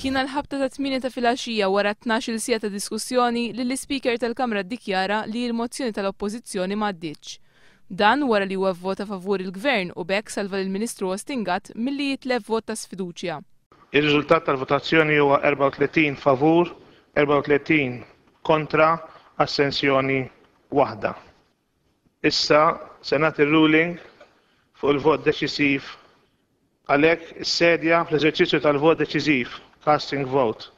Kien l-ħabta ta' 8 ta' filgħaxija wara 12 sija ta' diskussjoni li l-Speaker tal-Kamra ddikjara li l-mozzjoni tal-Oppożizzjoni m'għaddietx. Dan wara li huwa vvota favur il-Gvern u bekk salva lill-Ministru Ostingat milli jitlef vot ta' sfiduċja. Ir-riżultat tal-votazzjoni huwa 34 favur, 34 kontra, assenzjoni waħda. Issa se nagħti ruling fuq il-vot deċisiv. Għalhekk is-sedja fl-eżerċizzju tal-vot deċisiv, casting vote,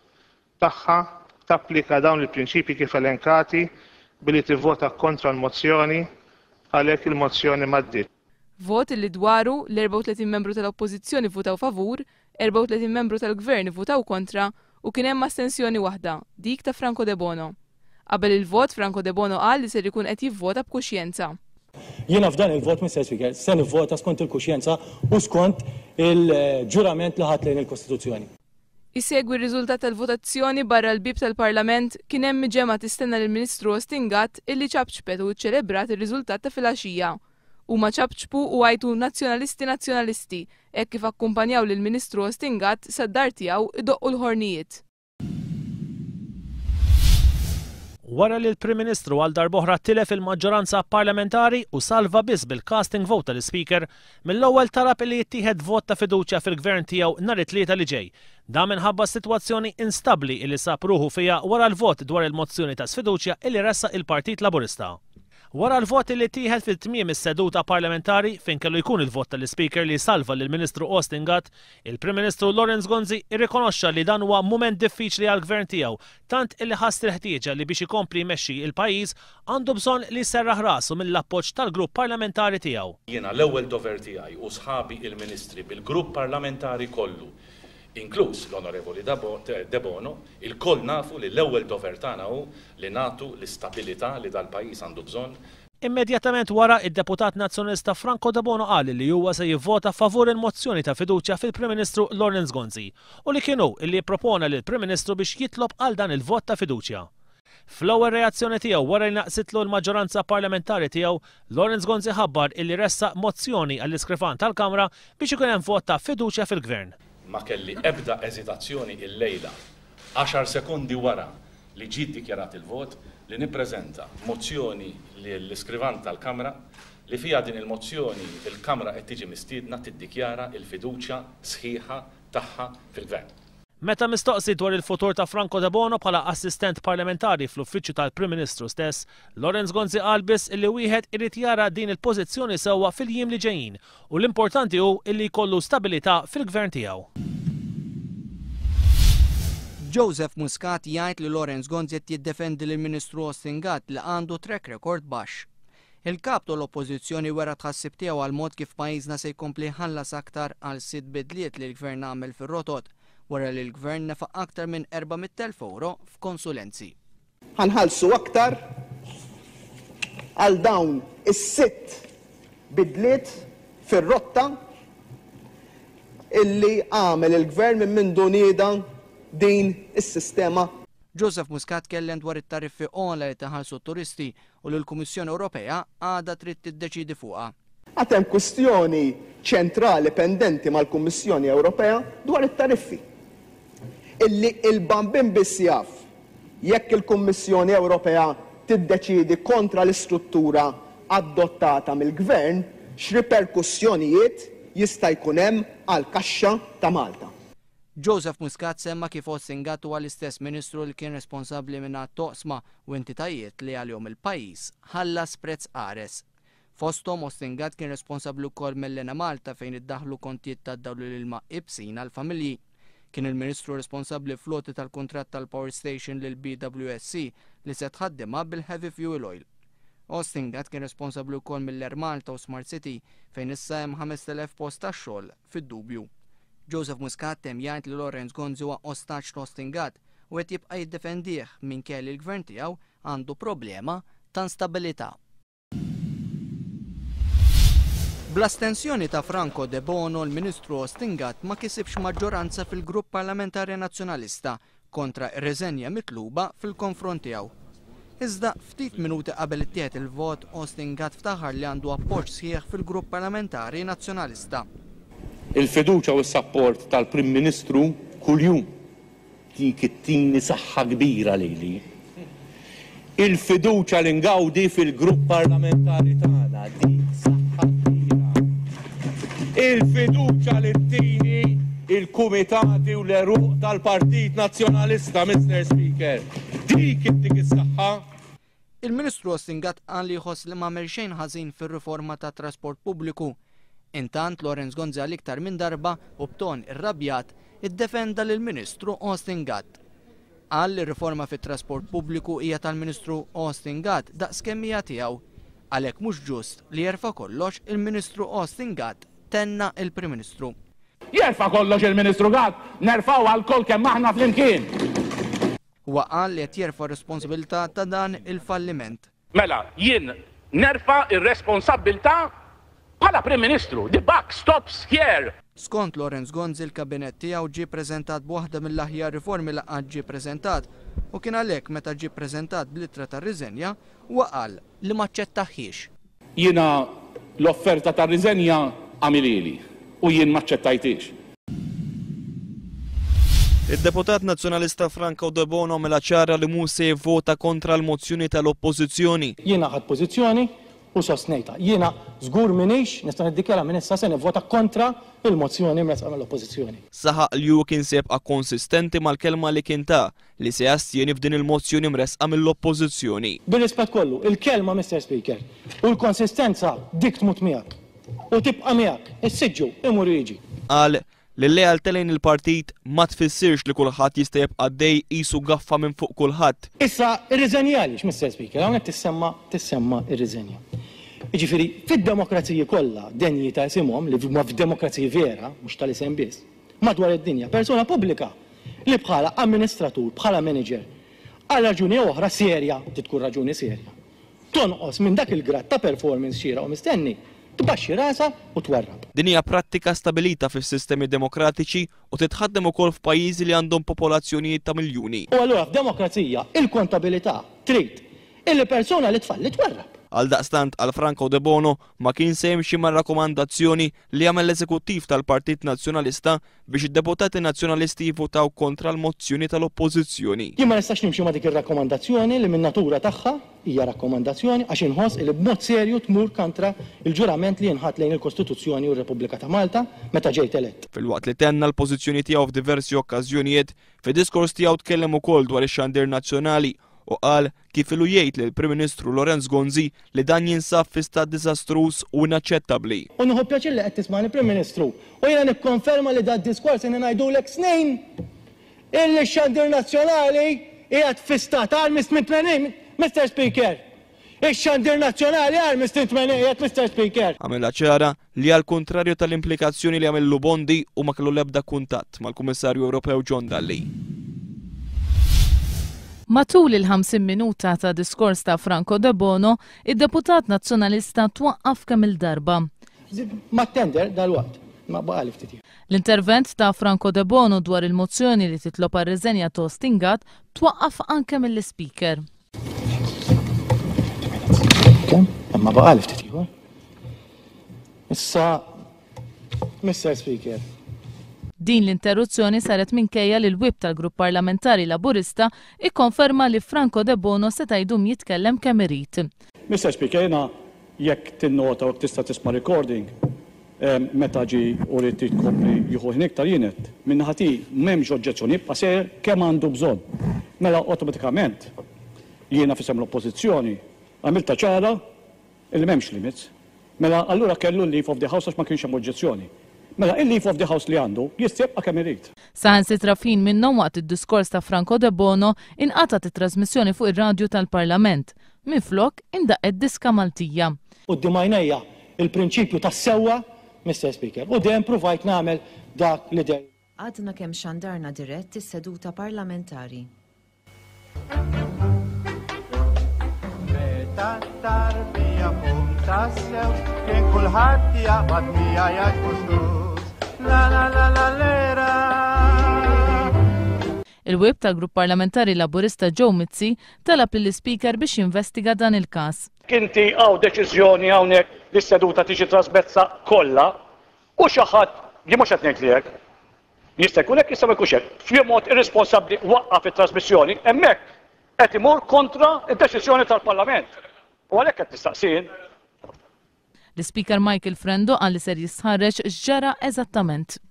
tagħha tapplika dawn il-prinċipji kif elenkati billi tivvota kontra l-mozzjoni għalhekk il-mozzjoni m'għaddietx. Vot li dwaru l-34 membru tal-Oppożizzjoni votaw favur, 34 membru tal-Gvern votaw kontra u kien hemm astensjoni waħda, dik ta' Franco De Bono. Qabel il-vot Franco De Bono qal li ser ikun qed jivvota b'kuxjenza. Jiena f'dan il-vot, Mr. Speaker, se nivvota skont il-kuxjenza u skont il-ġurament li ħadd lejn il-Kostituzzjoni. Isegwi r-riżultat tal-votazzjoni barra l-bib tal-Parlament kien hemm ġemgħa tistenna lill-Ministru Ostingat illi ċabċbet u ċċelebrat ir-riżultat ta' filgħaxija. Huma ċabċbu u għajtu nazzjonalisti hekk kif akkumpanjaw lill-Ministru Ostingat sad-dar tiegħu idoqqu l-ħornijiet. Wara li l-Prim Ministru għal darb'oħra tilef il-maġġoranza parlamentari u salva biss bil-casting vote tal-Speaker, mill-ewwel talab li jittieħed vot ta' fiduċja fil-Gvern tiegħu nhar it-tlieta li ġej. Da minħabba sitwazzjoni instabbli li sab ruħu fiha wara l-vot dwar il-mozzjoni ta' sfiduċja li ressaq il-Partit Laburista. Wara l-vot li tieħed fil-tmiem is-seduta parlamentari fejn kellu jkun il-vot tal-Speaker li salva lill-Ministru Ostingat, il-Prim Ministru Laurence Gonzi irrikonoxxa li dan huwa mument diffiċli għall-Gvern tiegħu, tant illi ħass il-ħtieġa li biex ikompli jmexxi il-pajjiż għandu bżonn li serraħ rasu mill-appoġġ tal-grupp parlamentari tiegħu. Jiena l-ewwel dover tiegħi u sħabi il-Ministri bil-grupp parlamentari kollu, inkluż l-Onorevoli De Bono, il-koll nafu li l-ewwel dover tagħna hu li nagħtu l-istabilità li dal-pajjiż għandu bżonn. Immedjatament wara id-deputat nazzjonalista Franco De Bono qal li huwa se jivvota favur il-mozzjoni ta' fiduċja fil-Prim Ministru Laurence Gonzi u li kienu illi jippropona lil Prim Ministru biex jitlob għal dan il-vot ta' fiduċja. Fl-ewwel reazzjoni tiegħu wara li naqsitlu l-maġġoranza parlamentari tiegħu, Laurence Gonzi ħabbar illi ressaq mozzjoni għall-iskrifan tal-Kamra biex ikun hemm vot ta' fiduċja fil-Gvern. Ma kelli ebda eżitazzjoni il-lejla 10 sekondi wara li ġiet dikjarat il-vot li nippreżenta mozzjoni l-iskrivan tal-Kamra li fiha din il-mozzjoni il-Kamra qed tiġi mistiedna tiddikjara il-fiduċja sħiħa tagħha fil-Gvern. Meta mistoqsi dwar il-futur ta' Franco De Bono bħala assistent parlamentari fl-uffiċċju tal-Prim Ministru stess, Laurence Gonzi qal biss illi wieħed irid jara din il-pożizzjoni sewwa fil-jiem li ġejjin u l-importanti hu illi jkollu stabilità fil-Gvern tiegħu. Joseph Muscat jgħid li Laurence Gonzi qed jiddefendi lill-Ministru Ostingat li għandu track record baxx. Il-kap tal-Oppożizzjoni wera tħassib tiegħu għal mod kif pajjiżna se jkompli ħallas aktar għal sitt bidliet li l-Gvern għamel fir-rotot wara li l-Gvern nefaq aktar minn 400,000 euro f'konsulenzi. Ħanħallsu aktar għal dawn is-sitt bidliet fir-rotta illi għamel il-Gvern minn mindu nieda din is-sistema. Joseph Muscat kellem dwar it-tariffi onla li taħallsu turisti u li l-Kummissjoni Ewropea għadha trid tiddeċidi fuqha. Għad hemm kwistjoni ċentrali pendenti mal-Kummissjoni Ewropea dwar it-tariffi. Illi il-bambin biss jaf jekk il-Kummissjoni Ewropea tiddeċidi kontra l-istruttura adottata mill-Gvern x'riperkussjonijiet jista' jkun hemm għall-Kaxxa ta' Malta. Joseph Muscat semma kif Ostingat huwa l-istess Ministru li kien responsabbli minn toqsma u entitajiet li għalihom il-pajjiż ħallas prezz qares. Fosthom Ostingat kien responsabbli wkoll mill-Lena Malta fejn iddaħħlu kontijiet tad-dawl l-ilma ibsin għall-familji. Kien il-Ministru responsabbli floti tal-kuntratt tal-Power Station lil BWSC li se tħaddimha bil-heavy fuel oil. Ostingat kien responsabbli wkoll mill-Air Malta u Smart City fejn issa hemm 5,000 post tax-xogħol fid-dubju. Joseph Muscat temm jgħid li Laurence Gonzi huwa ostaġġ Ostingat u qed jibqa' jiddefendih minkejja li l-Gvern tiegħu għandu problema ta' instabilità. Bl-astensjoni ta' Franco De Bono, l-Ministru Ostingat ma kisibx maġġoranza fil-Grupp Parlamentari Nazzjonalista kontra r-reżenja mitluba fil-konfront tiegħu. Iżda ftit minuti qabel ittieħed il-vot, Ostingat ftaħar li għandu appoġġ sħiħ fil-Grupp Parlamentari Nazzjonalista. Il-fiduċja u s-sapport tal-Prim Ministru kuljum dik it-tieni saħħa kbira lili. Il-fiduċja li ngawdi fil-grupp parlamentari tagħna dik saħħa kbira. Il-fiduċja li ttini il-kumitati u l-eruq tal-Partit Nazzjonalista, Mr. Speaker. Dik is-saħħa. Il-Ministru Ostingat qal li jħoss li m'għamel xejn ħażin fir-riforma tat trasport pubbliku. Intant Lorenz Gonzi għal iktar minn darba u b'ton irrabjat iddefenda lill-Ministru Ostingat. Qal li riforma fit-trasport pubbliku hija tal-Ministru Ostingat daqskemm hija tiegħu. Għalhekk mhux ġust li jerfa' kollox il-Ministru Ostingat tenna il-Prim Ministru. Jerfa' kollox il-Ministru Gatt, nerfgħu għal-kol kemm aħna flimkien. Huwa qal li qed jerfa' responsabilità ta' dan il-falliment. Mela, jien nerfa' ir-responsabilità bħala Prim Ministru. The buck stops here. Skont Lorenz Gonzi il-kabinet tiegħu ġie ppreżentat b'waħda mill-aħjar riformi li qatt ġie ppreżentat u kien għalhekk meta ġie ppreżentat bl-ittra tar-riżenja huwa qal li maċċettaħiex. Jiena l-offerta tar-riżenja għamilili u jien maċċettajtix. Il-deputat nazzjonalista Franco De Bono mela ċara li mhu se jivvota kontra l-mozzjoni tal-oppożizzjoni. Jiena ħadd pożizzjoni u sostnejta. Jiena żgur minix nista' niddikjara minn issa se nivvota kontra il-mozzjoni mresqa mill-oppożizzjoni. Saħaq li hu kien sebqa' konsistenti mal-kelma li kien ta' li se jastjeni f'din il-mozzjoni mresqa mill-oppożizzjoni. Bir-rispett kollu, il-kelma Mr. Speaker u l-konsistenza dik tmut miegħek u tibqa' miegħek, is-siġġu imur jiġi. Qal li l-lealtà lejn il-partit ma tfissirx li kulħadd jista' jibqa' dej qisu gaffa minn fuq kulħadd. Issa irriżenjalix, Mr. Speaker, hawnhekk tissemma irriżenja. Jiġifieri fid-demokrazija kollha denji ta' isimhom li huma f'demokrazija vera, mhux tal-isem biss, madwar id-dinja, persuna pubblika li bħala amministratur, bħala manager, għal raġuni oħra serja, tkun raġuni serja. Tonqos minn dak il-grad ta' performance xira u mistenni, tbaxxi rasa u twarrab. Din hija prattika stabilita fis-sistemi demokratiċi u titħaddem ukoll f'pajjiżi li għandhom popolazzjonijiet ta' miljuni. U allura f'demokrazija il-kontabilità trid il-persuna li tfalli twarrab. Għal daqstant għal Franco De Bono ma kien se jimxi ma' rakkomandazzjoni li għamel l-Eżekuttiv tal-Partit Nazzjonalista biex id-deputati nazzjonalisti jivvotaw kontra l-mozzjoni tal-oppożizzjoni. Jien ma nistax nimxi ma' dik ir-rakkomandazzjoni li min-natura tagħha hija rakkomandazzjoni għax inħoss li b'mod serju tmur kontra il-ġurament li jinħatt lejn il-Kostituzzjoni u r-Repubblika ta' Malta meta ġejt elett. Fil-waqt li tenna l-pożizzjoni tiegħu f'diversi okkażjonijiet, fid-diskors tiegħu tkellem ukoll dwar ix-xandir nazzjonali u qal kif ilu jgħid lill Prim Ministru Lorenz Gonzi li dan jinsab fi stat diżastruż u inaċċettabbli. U nieħu pjaċir li qed tismani Prim Ministru u jiena nikkonferma li dan diskors jiena ngħidulek snejn illi x-xandir nazzjonali qiegħed fi stat armis minn tmenin, Mr. Speaker. Ix-xandir nazzjonali armis minn tmenin qiegħed Mr. Speaker. Għamilha ċara li għal kontrarju tal-implikazzjoni li għamillu Bondi u ma kellu l-ebda kuntatt mal-Kummissarju Ewropew John Dalli. Matul il-50 minuta ta' diskors ta' Franco De Bono, id-deputat nazzjonalista twaqqaf kemm il-darba. Ma tender dal-waqt, ma baqali ftit. L-intervent ta' Franco De Bono dwar il-mozzjoni li titlob għar-riżenja ta' Ostingat twaqqaf anke mill-Speaker. Kemm? Ma baqali ftit. Issa, Mr. Speaker. Din l-interruzzjoni saret minkejja li l-wib tal-Grupp Parlamentari Laburista ikkonferma li Franco De Bono seta' jdum jitkellem kemm irid. Mr. Speaker, jiena jekk tinnota u tista' tisma' recording meta ġi u rrid tkompli jieħu iktar jienet minn ħati m'hemmx oġġezzjoni jibqa' seher kemm għandu bżonn. Mela awtomatikament jiena fisem l-oppożizzjoni għamilta ċara li m'hemmx limits. Mela allura kellu l-leave of the house għax ma kienx hemm oġġezzjoni. Mela il-leave of the house li għandu jistibqa' kemm irid. Saħansitra fin minnhom waqt id-diskors ta' Franco De Bono inqatat it-trasmissjoni fuq ir-radju tal-Parlament. Minflok indaqet diska Maltija. Quddiem għajnejja il-prinċipju tas-sewwa, Mr. Speaker, u dejjem provajt nagħmel dak li dejjem. Għadna kemm xandarna dirett is-seduta parlamentari. Meta tarbija punta sew kien kulħadd jaqbad mija jgħid la la la la lera. Il-web tal-Grupp Parlamentari Laburista Joe Mizzi talab lill-Speaker biex jinvestiga dan il-każ. Kinti għaw deċiżjoni hawnhekk li s-seduta tiġi trasmessa kollha u xi ħadd li mhux qed ngħid lek. Jista' jkun hekk jista' ma jkunx hekk. F'jiem mod irresponsabbli waqqaf it-trasmissjoni, hemmhekk qed imur kontra d-deċiżjoni tal-Parlament. U għalhekk qed nistaqsin. L-Speaker Michael Frendo qal li ser jistħarreġ x'ġara eżattament.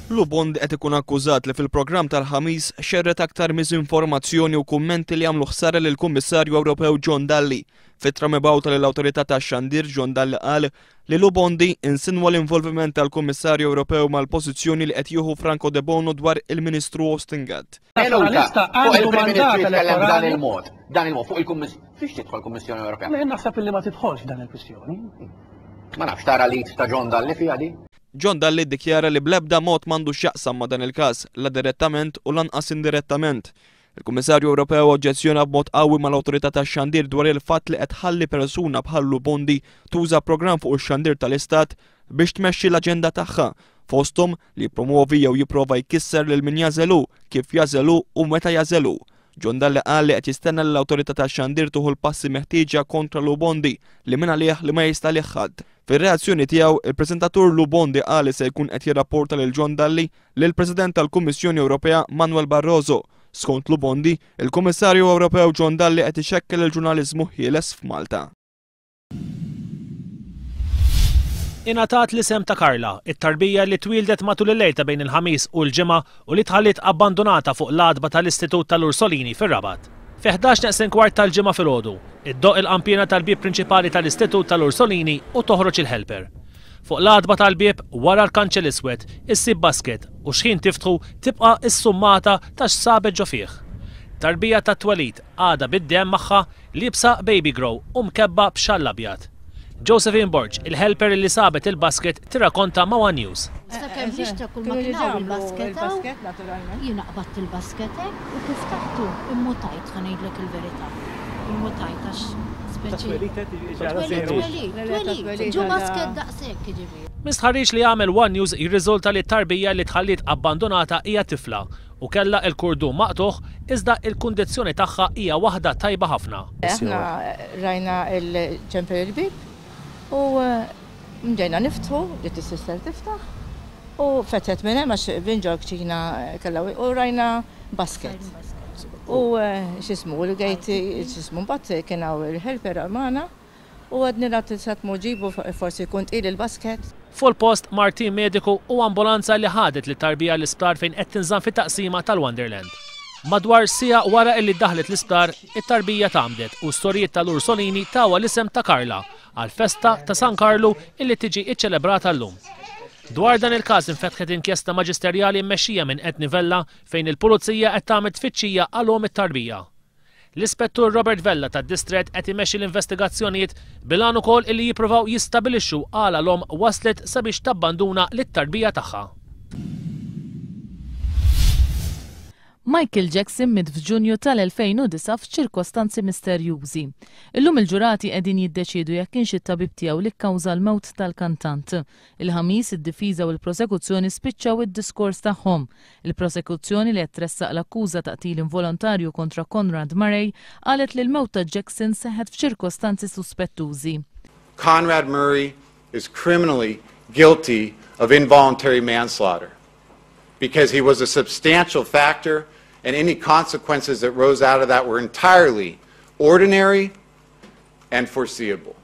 Lubond qed ikun akkużat li fil-programm tal-ħamis xerret aktar miżinformazzjoni u kummenti li għamlu ħsara lill-Kummissarju Ewropew John Dalli. Fitra mibgħuta lill-Awtorità tax-Xandir John Dalli qal li Lubondi insinwa l-involviment tal-Kummissarju Ewropew mal-pożizzjoni li qed jieħu Franco De Bono dwar il-Ministru Ostingat. Dan il-mod fuq il-Kummissjoni. Fiex tidħol Kummissjoni Ewropea? Naħseb li ma tidħolx dan il-kwistjoni. Ma nafx tara li ta' John Dalli fiha di. John Dalli ddikjara li bl-ebda mod m'għandux x'jaqsam ma' dan il-każ, la direttament u lanqas indirettament. Il-Kummissarju Ewropew oġġezzjona b'mod qawwi mal-Awtorità tax-Xandir dwar il-fatt li qed ħalli persuna bħal Lubondi tuża programm fuq ix-Xandir tal-Istat biex tmexxi l-aġenda tagħha, fosthom li jippromovi jew jipprova jkisser lil min jażelu, kif jażelu u meta jażelu. John Dalli qal li qed jistenna li l-Awtorità tax-Xandir tuħu l-passi meħtieġa kontra Lubondi li minn għalih li ma jista' ħadd. Fir-reazzjoni tiegħu, il-preżentatur Lubondi qal li se jkun qed jirrapporta lil John Dalli lil President tal-Kummissjoni Ewropea Manuel Barroso. Skont Lubondi, il-Kummissarju Ewropew John Dalli qed ixekkel il-ġurnaliżmu ħieles f'Malta. Ingħatat l-isem ta' Karla, it-tarbija li twildet matul il-lejta bejn il-ħamis u l-ġimgħa u li tħallit abbandonata fuq l-adba tal-Istitut tal-Ursolini fir-Rabat. Fi 11:15 tal-ġimgħa filgħodu, iddoq il-qampjena tal-bib prinċipali tal-Istitut tal-Ursolini u toħroġ il-helper. Fuq l-adba tal-bib wara l-kanċell iswed issib basket u x'ħin tiftħu tibqa' is-summata ta' x'sabet ġo fih. Tarbija ta' twelid għada bid-demm magħha libsa baby grow u mkebba b'xall abjad. Josephine Borg, il-helper li sabet il-basket tirrakkonta ma' One News. Sta kemm ġixta kull ma kienaw il-basket jiena qabadt il-basket u kif taħtu immutajt ħanejdlek il-verità. Immutajt għax Mistħarriġ li għamel One News jirriżulta li t-tarbija li tħallit abbandonata hija tifla u kella il-kurdu maqtuħ iżda il-kundizzjoni tagħha hija waħda tajba ħafna. Aħna rajna il-ċemper il-bib u mġejna niftħu li t-sister tiftaħ u fetet minn hemm għax binġok ċina kella u rajna basket. U xismu, l-għajt xismu mbatt kienaw il-helper għamana u għadni rat ġibu forsi kunt il-basket. Full post Martin mediku u ambulanza li ħadet li tarbija l-isptar fejn qed tinżamm fit-taqsima tal-Wonderland. Madwar sija wara illi daħlet l-isptar, it-tarbija tamdet u storjiet tal-Ursolini tawa l-isem ta' Karla għal-festa ta' San Karlu illi tiġi iċċelebrata llum. Dwar dan il-każ infetħet inkjesta maġisterjali mmexxija minn Qed Nivella fejn il-Pulizija qed tagħmel tfittxija għalhom it-tarbija. L-Ispettur Robert Vella tad-Distret qed imexxi l-investigazzjonijiet bilan ukoll illi jippruvaw jistabilixxu għal għalhom waslet sabiex tabbanduna lit-tarbija tagħha. Michael Jackson mit f'Ġunju tal-2009 f'ċirkostanzi misterjużi. Illum il-ġurati qegħdin jiddeċiedu jekk kienx it-tabib tiegħu li kkawża l-mewt tal-kantant. Il-ħamis id-difiża u l-prosekuzzjoni spiċċaw id-diskors tagħhom. Il-prosekuzzjoni li qed tressaq l-akkuża ta' qtil involontarju kontra Conrad Murray qalet li l-mewt ta' Jackson seħħet f'ċirkostanzi suspettużi. Conrad Murray is criminally guilty of involuntary manslaughter because he was a substantial factor and any consequences that rose out of that were entirely ordinary and foreseeable.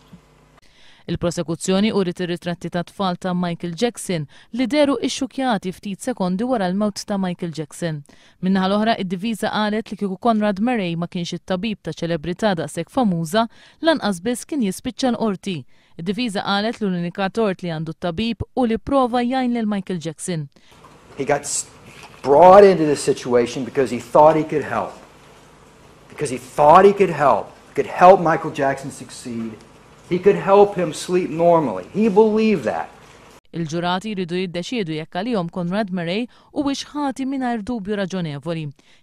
Il-prosekuzzjoni urit ir-ritratti ta' tfal ta' Michael Jackson li deru ixxukjati ftit sekondi wara l-mewt ta' Michael Jackson. Minnaħa l-oħra id-diviża qalet li kieku Conrad Murray ma kienx it-tabib ta' ċelebrità daqshekk famuża lanqas biss kien jispiċċa l-qorti. Id-diviża qalet l-unika tort li għandu t-tabib u li prova jgħin lil Michael Jackson. He got brought into this situation because he thought he could help. Because he thought he could help. He could help Michael Jackson succeed. He could help him sleep normally. He believed that. Il-ġurati jridu jiddeċiedu jekk għalihom Conrad Murray u biex ħati mingħajr dubju raġonevoli.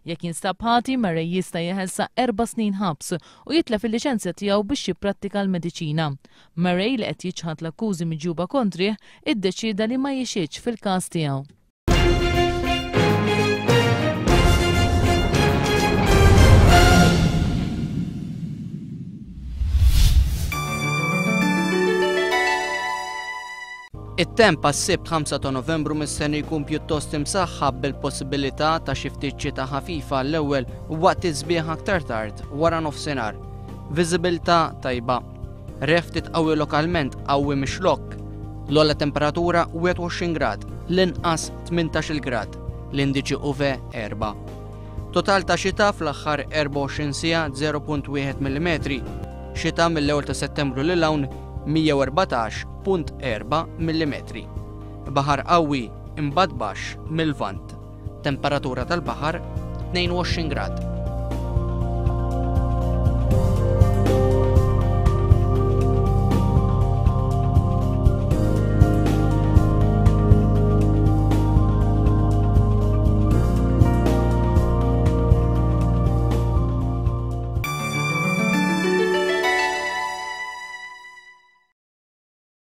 Jekk jinstab ħati, Murray jista' jeħelsa 4 snin ħabs u jitlef il-liċenzja tiegħu biex jipprattika l-mediċina. Murray li qed jiġħad l-akkużi miġuba kontrih iddeċieda li ma jixiex fil-każ tiegħu. It-temp għas-sibt 5 ta' Novembru mis-sena jkun pjuttost imsaħħab bil-possibilità ta' xi ftit ċita ħafifa l-ewwel waqt iż-żbieħ aktar tard wara nofsinhar. Viżibilità tajba. Ref titqawwi lokalment qawwi mixlokk. L-ogħla temperatura 21 grad, l-inqas 18 grad, l-indiċi UV 4. Total ta' xita fl-aħħar 24 siegħa 0.1 mm. Xita mill-ewwel ta' Settembru lil hawn 114.4 mm. Baħar qawwi imbagħad baxx mill-vant. Temperatura tal-baħar 22 grad.